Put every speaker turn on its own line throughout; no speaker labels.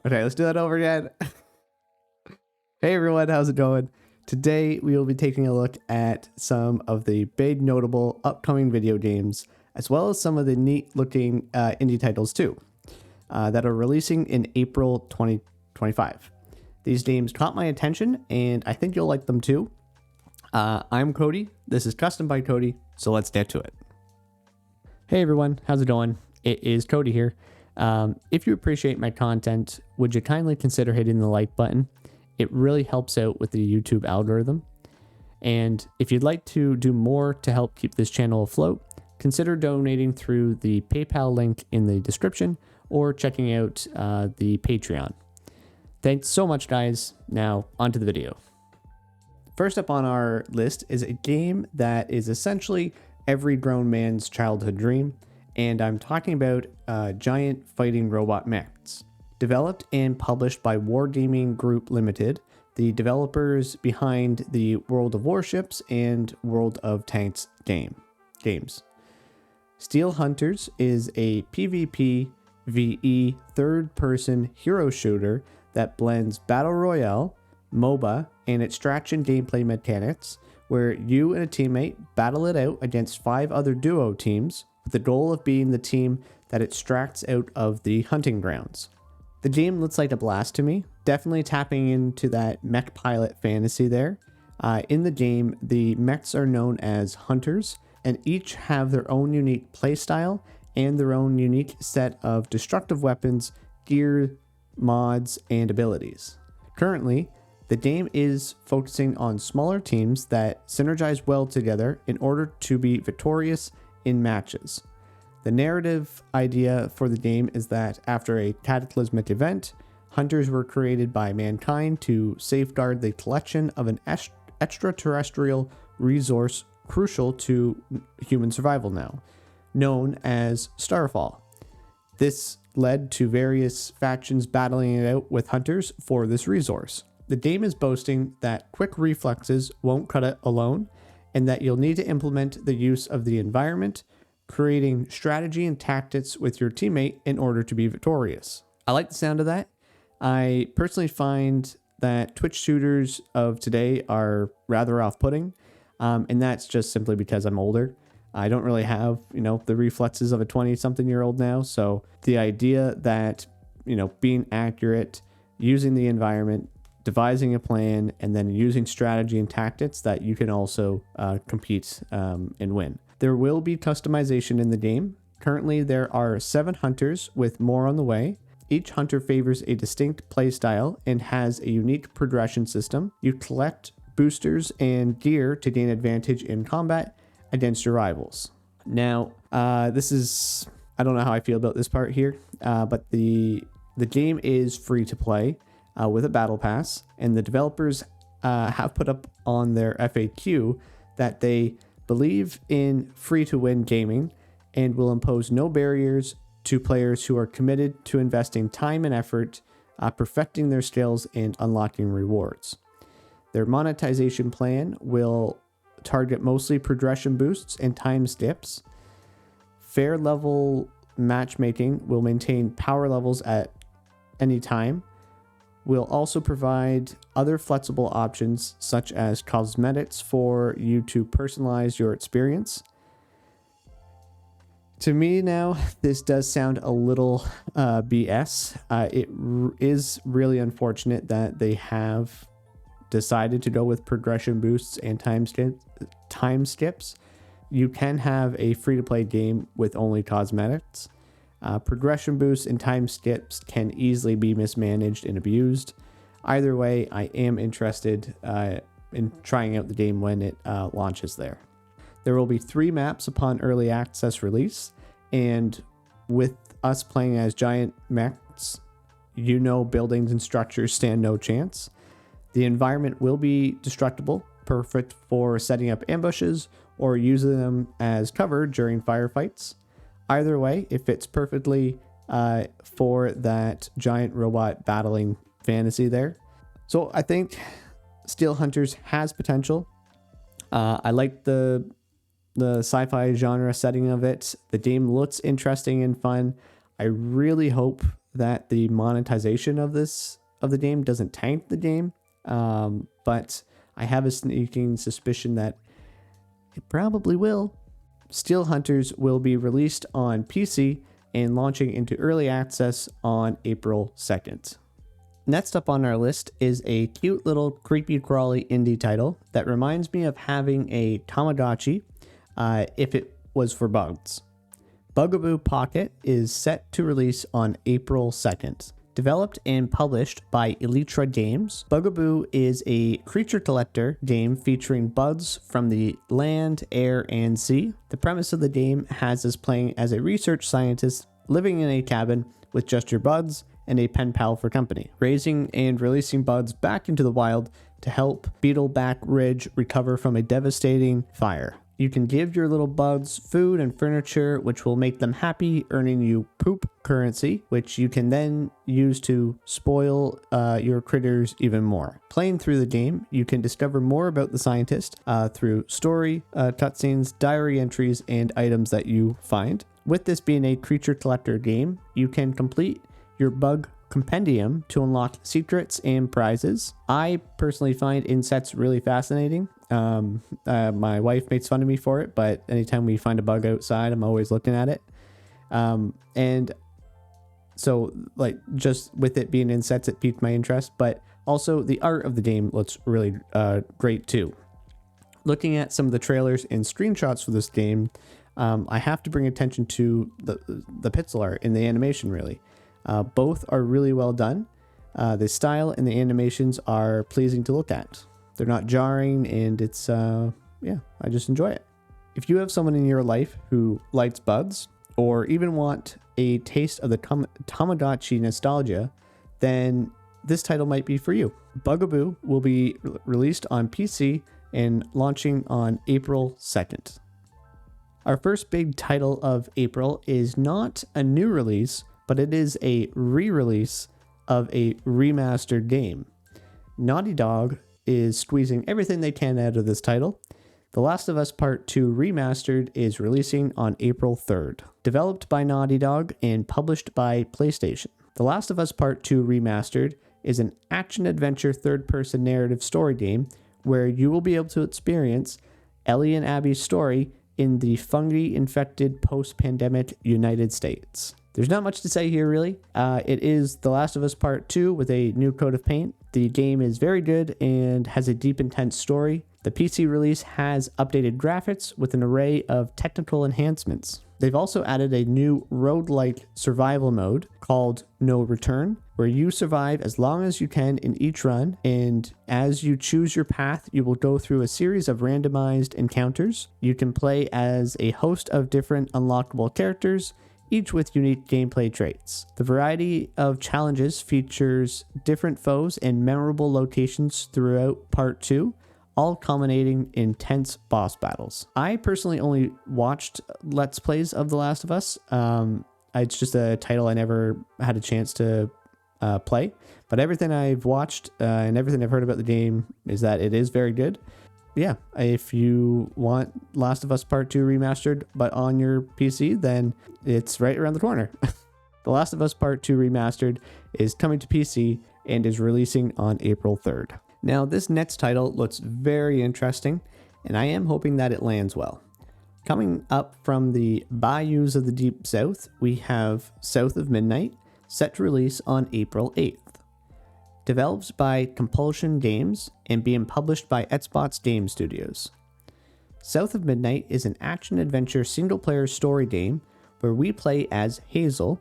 Okay, let's do that over again. Hey everyone, how's it going? Today we will be taking a look at some of the big notable upcoming video games, as well as some of the neat looking indie titles too, that are releasing in April 2025. These games caught my attention and I think you'll like them too. I'm Cody, this is Custom by Cody, so let's get to it. Hey everyone, how's it going? It is Cody here. If you appreciate my content, would you kindly consider hitting the like button? It really helps out with the YouTube algorithm. And if you'd like to do more to help keep this channel afloat, consider donating through the PayPal link in the description or checking out the Patreon. Thanks so much, guys. Now, onto the video. First up on our list is a game that is essentially every grown man's childhood dream, and I'm talking about giant fighting robot mechs. Developed and published by Wargaming Group Limited, the developers behind the World of Warships and World of Tanks games. Steel Hunters is a PvP/VE third-person hero shooter that blends Battle Royale, MOBA, and extraction gameplay mechanics, where you and a teammate battle it out against 5 other duo teams, with the goal of being the team that extracts out of the hunting grounds. The game looks like a blast to me, definitely tapping into that mech pilot fantasy there. In the game, the mechs are known as hunters, and each have their own unique playstyle and their own unique set of destructive weapons, gear, mods, and abilities. Currently, the game is focusing on smaller teams that synergize well together in order to be victorious in matches. The narrative idea for the game is that after a cataclysmic event, hunters were created by mankind to safeguard the collection of an extraterrestrial resource crucial to human survival now, known as Starfall. This led to various factions battling it out with hunters for this resource. The game is boasting that quick reflexes won't cut it alone, and that you'll need to implement the use of the environment, creating strategy and tactics with your teammate in order to be victorious. I like the sound of that. I personally find that Twitch shooters of today are rather off-putting, and that's just simply because I'm older. I don't really have, the reflexes of a 20-something-year-old now, so the idea that, being accurate, using the environment, devising a plan, and then using strategy and tactics that you can also compete and win. There will be customization in the game. Currently, there are 7 hunters with more on the way. Each hunter favors a distinct playstyle and has a unique progression system. You collect boosters and gear to gain advantage in combat against your rivals. Now, I don't know how I feel about this part here, but the game is free to play with a battle pass, and the developers have put up on their FAQ that they believe in free-to-win gaming and will impose no barriers to players who are committed to investing time and effort, perfecting their skills, and unlocking rewards. Their monetization plan will target mostly progression boosts and time skips. Fair level matchmaking will maintain power levels at any time. We'll also provide other flexible options such as cosmetics for you to personalize your experience. To me now, this does sound a little BS. It is really unfortunate that they have decided to go with progression boosts and time skips. You can have a free-to-play game with only cosmetics. Progression boosts and time skips can easily be mismanaged and abused. Either way, I am interested in trying out the game when it launches there. There will be 3 maps upon early access release, and with us playing as giant mechs, buildings and structures stand no chance. The environment will be destructible, perfect for setting up ambushes or using them as cover during firefights. Either way, it fits perfectly for that giant robot battling fantasy there. So I think Steel Hunters has potential. I like the sci-fi genre setting of it. The game looks interesting and fun. I really hope that the monetization of the game doesn't tank the game, but I have a sneaking suspicion that it probably will. Steel Hunters will be released on PC and launching into early access on April 2nd. Next up on our list is a cute little creepy crawly indie title that reminds me of having a Tamagotchi if it was for bugs. Bugaboo Pocket is set to release on April 2nd. Developed and published by Elytra Games, Bugaboo is a creature collector game featuring bugs from the land, air, and sea. The premise of the game has us playing as a research scientist living in a cabin with just your bugs and a pen pal for company, raising and releasing bugs back into the wild to help Beetleback Ridge recover from a devastating fire. You can give your little bugs food and furniture, which will make them happy, earning you poop currency, which you can then use to spoil your critters even more. Playing through the game, you can discover more about the scientist through story, cutscenes, diary entries, and items that you find. With this being a creature collector game, you can complete your bug compendium to unlock secrets and prizes. I personally find insects really fascinating. My wife makes fun of me for it, but anytime we find a bug outside, I'm always looking at it. And so, like, just with it being insects, it piqued my interest, but also the art of the game looks really great too. Looking at some of the trailers and screenshots for this game, I have to bring attention to the pixel art and the animation, really. Both are really well done. The style and the animations are pleasing to look at. They're not jarring, and it's, I just enjoy it. If you have someone in your life who likes bugs, or even want a taste of the Tamagotchi nostalgia, then this title might be for you. Bugaboo will be released on PC and launching on April 2nd. Our first big title of April is not a new release, but it is a re-release of a remastered game. Naughty Dog is squeezing everything they can out of this title. The Last of Us Part 2 Remastered is releasing on April 3rd. Developed by Naughty Dog and published by PlayStation. The Last of Us Part 2 Remastered is an action-adventure third-person narrative story game where you will be able to experience Ellie and Abby's story in the fungi-infected post-pandemic United States. There's not much to say here, really. It is The Last of Us Part 2 with a new coat of paint. The game is very good and has a deep, intense story. The PC release has updated graphics with an array of technical enhancements. They've also added a new roguelike survival mode called No Return, where you survive as long as you can in each run, and as you choose your path, you will go through a series of randomized encounters. You can play as a host of different unlockable characters, each with unique gameplay traits. The variety of challenges features different foes and memorable locations throughout Part 2, all culminating in intense boss battles. I personally only watched Let's Plays of The Last of Us. It's just a title I never had a chance to play, but everything I've watched and everything I've heard about the game is that it is very good. Yeah, if you want Last of Us Part 2 Remastered, but on your PC, then it's right around the corner. The Last of Us Part 2 Remastered is coming to PC and is releasing on April 3rd. Now, this next title looks very interesting, and I am hoping that it lands well. Coming up from the bayous of the Deep South, we have South of Midnight, set to release on April 8th. Developed by Compulsion Games and being published by Xbox Game Studios. South of Midnight is an action-adventure single-player story game where we play as Hazel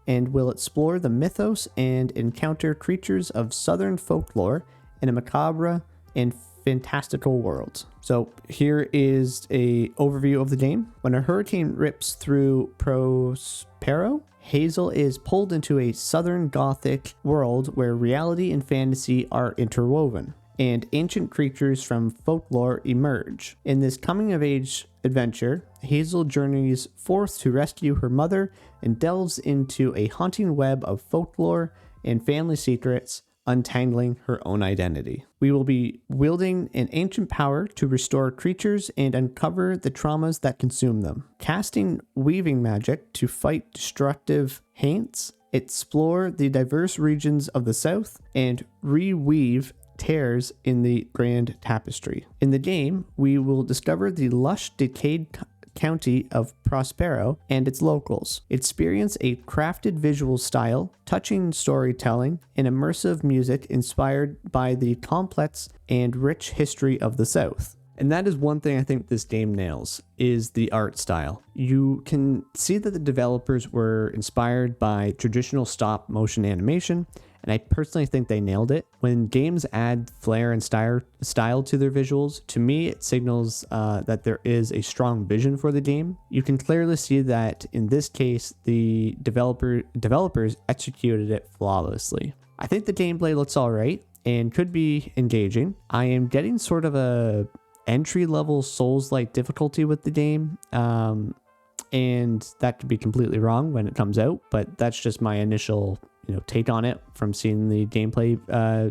and will explore the mythos and encounter creatures of southern folklore in a macabre and fantastical world. So here is a overview of the game. When a hurricane rips through Prospero, Hazel is pulled into a southern Gothic world where reality and fantasy are interwoven, and ancient creatures from folklore emerge. In this coming-of-age adventure, Hazel journeys forth to rescue her mother and delves into a haunting web of folklore and family secrets, untangling her own identity. We will be wielding an ancient power to restore creatures and uncover the traumas that consume them, casting weaving magic to fight destructive haints, explore the diverse regions of the South, and reweave tears in the grand tapestry. In the game, we will discover the lush, decayed county of Prospero and its locals, experience a crafted visual style, touching storytelling, and immersive music inspired by the complex and rich history of the South. And that is one thing I think this game nails, is the art style. You can see that the developers were inspired by traditional stop motion animation, and I personally think they nailed it. When games add flair and style to their visuals, to me it signals that there is a strong vision for the game. You can clearly see that in this case, the developers executed it flawlessly. I think the gameplay looks alright and could be engaging. I am getting sort of a entry-level Souls-like difficulty with the game, and that could be completely wrong when it comes out, but that's just my initial take on it from seeing the gameplay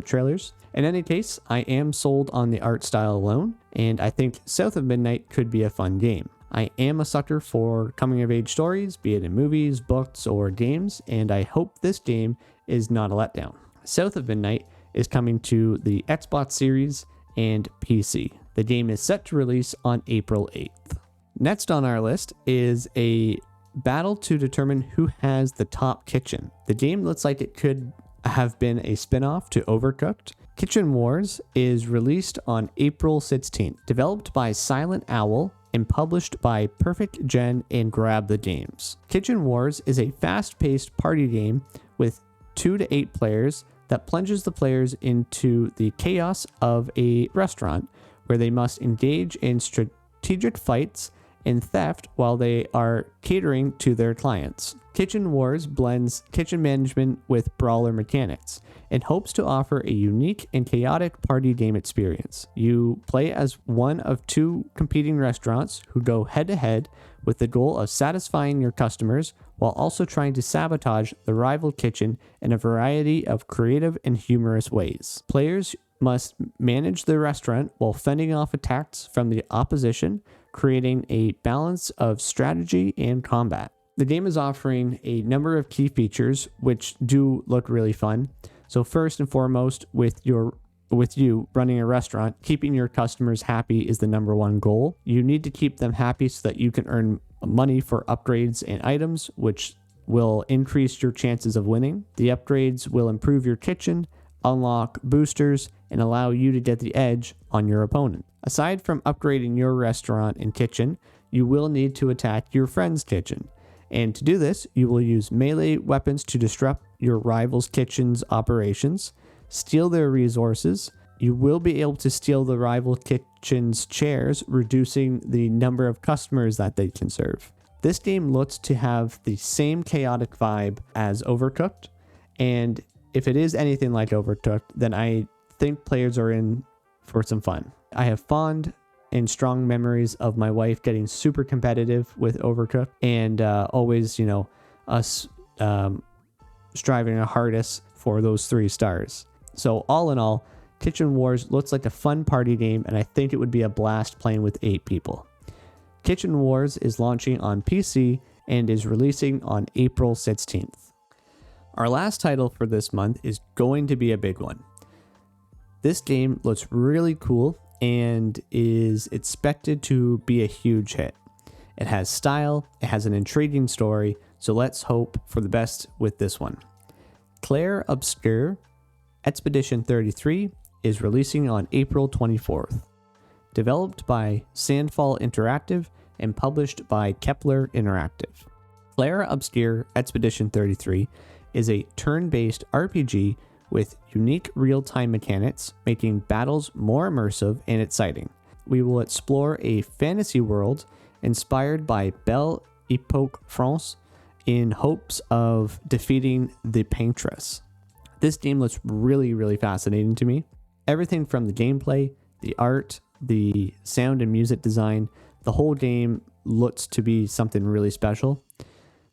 trailers. In any case, I am sold on the art style alone, and I think South of Midnight could be a fun game. I am a sucker for coming-of-age stories, be it in movies, books, or games, and I hope this game is not a letdown. South of Midnight is coming to the Xbox Series and PC. The game is set to release on April 8th. Next on our list is a battle to determine who has the top kitchen. The game looks like it could have been a spin-off to Overcooked. Kitchen Wars is released on April 16th, developed by Silent Owl and published by Perfect Gen and Grab the Games. Kitchen Wars is a fast-paced party game with 2 to 8 players that plunges the players into the chaos of a restaurant where they must engage in strategic fights and theft while they are catering to their clients. Kitchen Wars blends kitchen management with brawler mechanics and hopes to offer a unique and chaotic party game experience. You play as one of 2 competing restaurants who go head-to-head with the goal of satisfying your customers while also trying to sabotage the rival kitchen in a variety of creative and humorous ways. Players must manage the restaurant while fending off attacks from the opposition, creating a balance of strategy and combat. The game is offering a number of key features which do look really fun. So first and foremost, with you running a restaurant, keeping your customers happy is the number one goal. You need to keep them happy so that you can earn money for upgrades and items, which will increase your chances of winning. The upgrades will improve your kitchen, unlock boosters, and allow you to get the edge on your opponent. Aside from upgrading your restaurant and kitchen, you will need to attack your friend's kitchen. And to do this, you will use melee weapons to disrupt your rival's kitchen's operations, steal their resources. You will be able to steal the rival kitchen's chairs, reducing the number of customers that they can serve. This game looks to have the same chaotic vibe as Overcooked, and if it is anything like Overcooked, then I think players are in for some fun. I have fond and strong memories of my wife getting super competitive with Overcooked, and always, us striving our hardest for those 3 stars. So all in all, Kitchen Wars looks like a fun party game, and I think it would be a blast playing with 8 people. Kitchen Wars is launching on PC and is releasing on April 16th. Our last title for this month is going to be a big one. This game looks really cool and is expected to be a huge hit. It has style, it has an intriguing story, so let's hope for the best with this one. Claire Obscure Expedition 33 is releasing on April 24th. Developed by Sandfall Interactive and published by Kepler Interactive. Claire Obscure Expedition 33 is a turn-based RPG with unique real-time mechanics, making battles more immersive and exciting. We will explore a fantasy world inspired by Belle Epoque France in hopes of defeating the Paintress. This game looks really, really fascinating to me. Everything from the gameplay, the art, the sound and music design, the whole game looks to be something really special.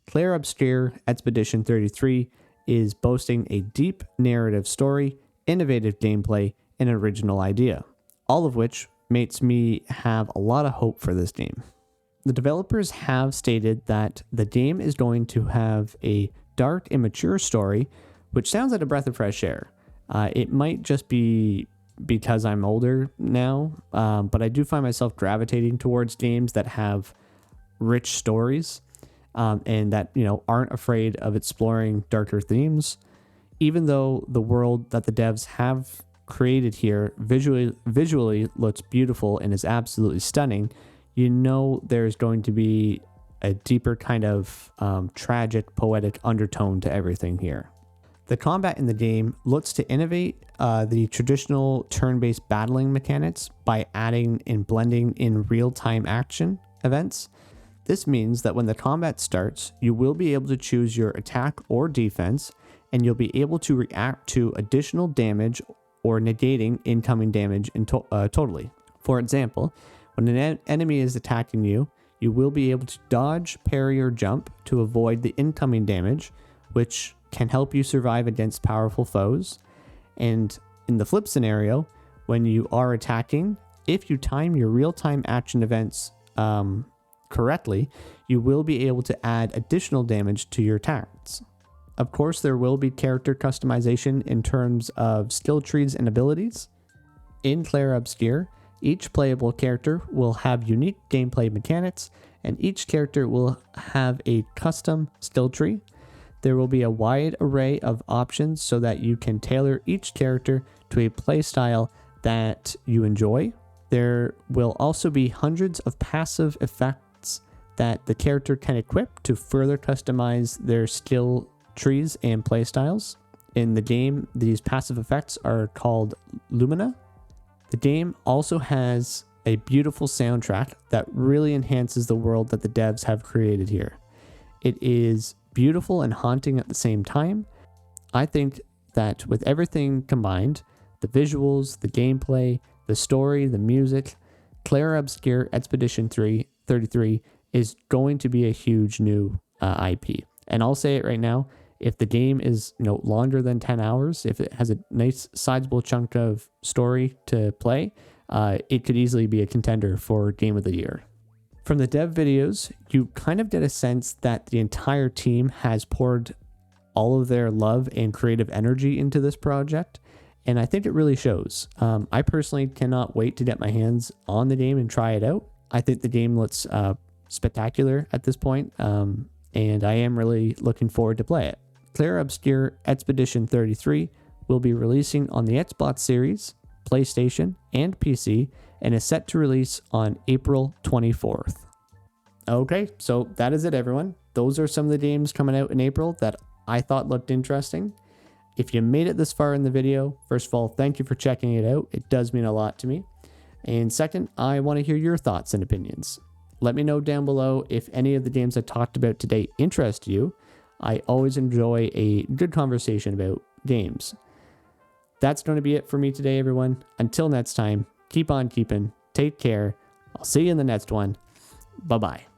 Claire Obscure Expedition 33 is boasting a deep narrative story, innovative gameplay, and original idea, all of which makes me have a lot of hope for this game. The developers have stated that the game is going to have a dark and mature story, which sounds like a breath of fresh air. It might just be because I'm older now, but I do find myself gravitating towards games that have rich stories and that, aren't afraid of exploring darker themes. Even though the world that the devs have created here visually looks beautiful and is absolutely stunning, there's going to be a deeper kind of tragic, poetic undertone to everything here. The combat in the game looks to innovate the traditional turn-based battling mechanics by adding and blending in real-time action events. This means that when the combat starts, you will be able to choose your attack or defense, and you'll be able to react to additional damage or negating incoming damage totally. For example, when an enemy is attacking you, you will be able to dodge, parry, or jump to avoid the incoming damage, which can help you survive against powerful foes. And in the flip scenario, when you are attacking, if you time your real-time action events correctly, you will be able to add additional damage to your attacks. Of course, there will be character customization in terms of skill trees and abilities. In Clair Obscur, each playable character will have unique gameplay mechanics, and each character will have a custom skill tree. There will be a wide array of options so that you can tailor each character to a playstyle that you enjoy. There will also be hundreds of passive effects that the character can equip to further customize their skill trees and playstyles. In the game, these passive effects are called Lumina. The game also has a beautiful soundtrack that really enhances the world that the devs have created here. It is beautiful and haunting at the same time. I think that with everything combined, the visuals, the gameplay, the story, the music, Clair Obscur Expedition 33 is going to be a huge new IP. And I'll say it right now, if the game is longer than 10 hours, if it has a nice sizable chunk of story to play, it could easily be a contender for Game of the Year. From the dev videos, you kind of get a sense that the entire team has poured all of their love and creative energy into this project, and I think it really shows. I personally cannot wait to get my hands on the game and try it out. I think the game looks spectacular at this point, and I am really looking forward to play it. Clair Obscur Expedition 33 will be releasing on the Xbox Series, PlayStation, and PC, and is set to release on April 24th. Okay, so that is it, everyone. Those are some of the games coming out in April that I thought looked interesting. If you made it this far in the video, first of all, thank you for checking it out. It does mean a lot to me. And second, I want to hear your thoughts and opinions. Let me know down below if any of the games I talked about today interest you. I always enjoy a good conversation about games. That's going to be it for me today, everyone. Until next time, keep on keeping. Take care. I'll see you in the next one. Bye-bye.